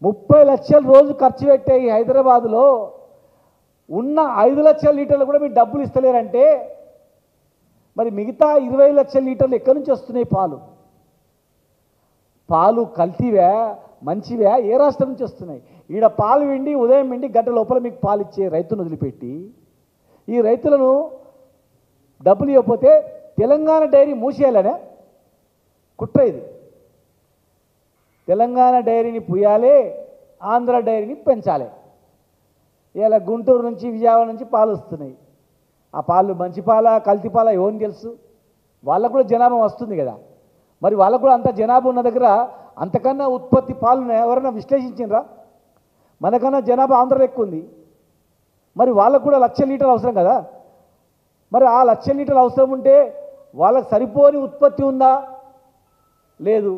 30 లక్షల రోజు ఖర్చు పెట్టే ఈ హైదరాబాదులో ఉన్న 5 లక్షల లీటర్లు కూడా మీరు డబ్బులు ఇస్తలేరంటే మరి మిగతా 20 లక్షల లీటర్లు ఎక్కడి నుంచి వస్తున్నాయి పాలు కల్తీవా మంచివా ఏ రాష్ట్రం నుంచి వస్తున్నాయి? ఈడ పాలు విండి ఉదయం విండి గంట లోపల మీకు పాలు ఇచ్చే రైతును వదిలిపెట్టి ఈ రైతులను డబ్బులు ఇవ్వకపోతే తెలంగాణ డైరీ మూసేయాలనే కుట్ర ఇది. తెలంగాణ డైరీని పుయ్యాలి, ఆంధ్ర డైరీని పెంచాలి. ఇలా గుంటూరు నుంచి విజయవాడ నుంచి పాలు వస్తున్నాయి. ఆ పాలు మంచి పాల కల్తీ పాల ఎవరిని తెలుసు? వాళ్ళకు కూడా జనాభా వస్తుంది కదా. మరి వాళ్ళకు కూడా అంత జనాభా ఉన్న దగ్గర అంతకన్నా ఉత్పత్తి పాలను ఎవరైనా విశ్లేషించినరా? మనకన్నా జనాభా ఆంధ్రలో ఎక్కువ ఉంది. మరి వాళ్ళకు కూడా 1,00,000 లీటర్లు అవసరం కదా. మరి ఆ 1,00,000 లీటర్లు అవసరం ఉంటే వాళ్ళకి సరిపోని ఉత్పత్తి ఉందా? లేదు.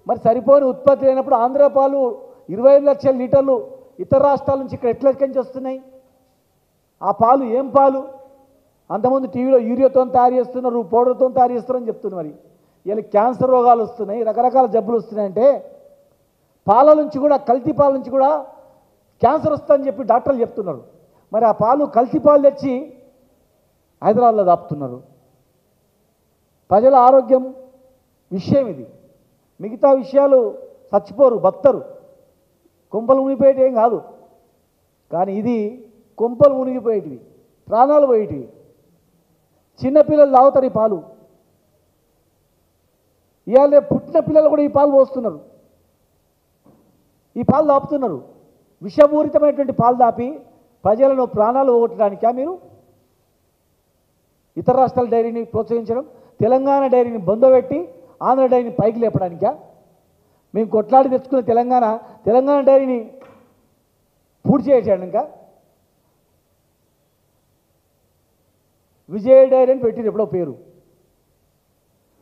మరి సరిపోని ఉత్పత్తి లేనప్పుడు ఆంధ్ర పాలు 25 లక్షల లీటర్లు ఇతర రాష్ట్రాల నుంచి ఇక్కడ ఎట్లకెంచి వస్తున్నాయి? ఆ పాలు ఏం పాలు? అంతకుముందు టీవీలో యూరియాతో తయారు చేస్తున్నారు, పౌడర్తో తయారు చేస్తున్నారని చెప్తున్నారు. మరి ఇలా క్యాన్సర్ రోగాలు వస్తున్నాయి, రకరకాల జబ్బులు వస్తున్నాయంటే పాల నుంచి కూడా కల్తీ పాల నుంచి కూడా క్యాన్సర్ వస్తుందని చెప్పి డాక్టర్లు చెప్తున్నారు. మరి ఆ పాలు కల్తీ పాలు తెచ్చి హైదరాబాద్లో దాపుతున్నారు. ప్రజల ఆరోగ్యం విషయం ఇది. మిగతా విషయాలు చచ్చిపోరు, బతరు, కొంపలు మునిగిపోయేటి ఏం కాదు. కానీ ఇది కొంపలు మునిగిపోయేటివి, ప్రాణాలు పోయేటివి. చిన్నపిల్లలు తాగుతారు ఈ పాలు. ఇవాళ పుట్టిన పిల్లలు కూడా ఈ పాలు పోస్తున్నారు, ఈ పాలు దాపుతున్నారు. విషపూరితమైనటువంటి పాలు దాపి ప్రజలను ప్రాణాలు పోగొట్టడానికా మీరు ఇతర రాష్ట్రాల డైరీని ప్రోత్సహించడం? తెలంగాణ డైరీని బొందబెట్టి ఆంధ్ర డైరీని పైకి లేపడానికా? మేము కొట్లాడి తెచ్చుకున్న తెలంగాణ డైరీని పూర్తి చేయడానికా? విజయ డైరీ అని పెట్టిరు ఎప్పుడో పేరు.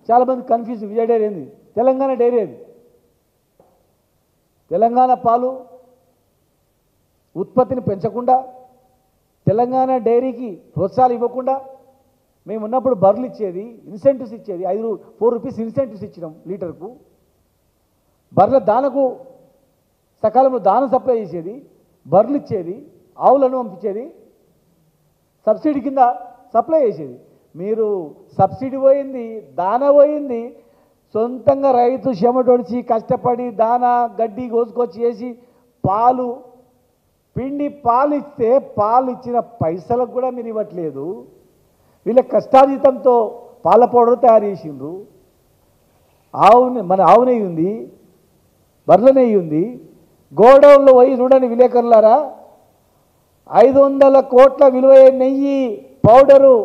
చాలామంది కన్ఫ్యూజ్, విజయ డైరీ ఏంది? తెలంగాణ డైరీ అది. తెలంగాణ పాలు ఉత్పత్తిని పెంచకుండా, తెలంగాణ డైరీకి ప్రోత్సాహాలు ఇవ్వకుండా, మేము ఉన్నప్పుడు బర్రెలు ఇచ్చేది, ఇన్సెంటివ్స్ ఇచ్చేది, 4 రూపీస్ ఇన్సెంటివ్స్ ఇచ్చినాం లీటర్కు. బర్రెల దానకు సకాలంలో దానం సప్లై చేసేది, బర్రెలు ఇచ్చేది, ఆవులను పంపించేది, సబ్సిడీ కింద సప్లై చేసేది. మీరు సబ్సిడీ పోయింది, దానా పోయింది, సొంతంగా రైతు చెమటొడిచి కష్టపడి దానా గడ్డి కోసుకొచ్చి వేసి పాలు పిండి పాలు ఇస్తే పాలు ఇచ్చిన పైసలకు కూడా మీరు ఇవ్వట్లేదు. వీళ్ళ కష్టార్జితంతో పాల పౌడర్ తయారు చేసిండ్రు. మన ఆవు నెయ్యి ఉంది, బర్రెల నెయ్యి ఉంది. గోడౌన్లో పోయి చూడండి విలేకరులారా, 500 కోట్ల విలువైన నెయ్యి, పౌడరు,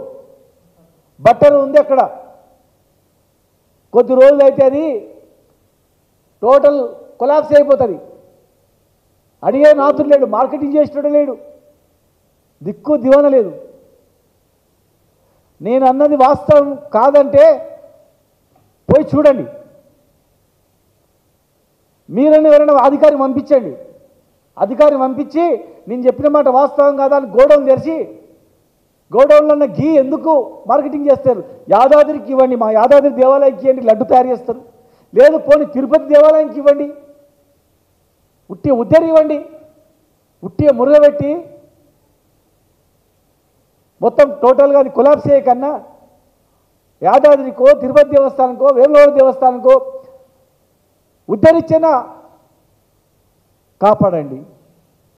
బట్టరు ఉంది అక్కడ. కొద్ది రోజులు అయితే అది టోటల్ కొలాప్స్ అయిపోతుంది. అడిగే నాతుడు లేడు, మార్కెటింగ్ చేసేటోడు లేడు, దిక్కు దివాన లేదు. నేను అన్నది వాస్తవం కాదంటే పోయి చూడండి. మీరని ఎవరైనా అధికారి పంపించండి. అధికారి పంపించి నేను చెప్పిన మాట వాస్తవం కాదా అని గోడౌన్ తెరిచి, గోడౌన్లో ఉన్న ఘీ ఎందుకు మార్కెటింగ్ చేస్తారు? యాదాద్రికి ఇవ్వండి, మా యాదాద్రి దేవాలయానికి ఇవ్వండి, లడ్డు తయారు చేస్తారు. లేదు పోనీ తిరుపతి దేవాలయానికి ఇవ్వండి, ఉట్టి ఉద్దరి ఇవ్వండి, ఉట్టి మురగబెట్టి మొత్తం టోటల్గా అది కొలాప్స్ చేయకన్నా యాదాద్రికో, తిరుపతి దేవస్థానంకో, వేములవాడ దేవస్థానంకో ఉద్ధరించినా కాపాడండి.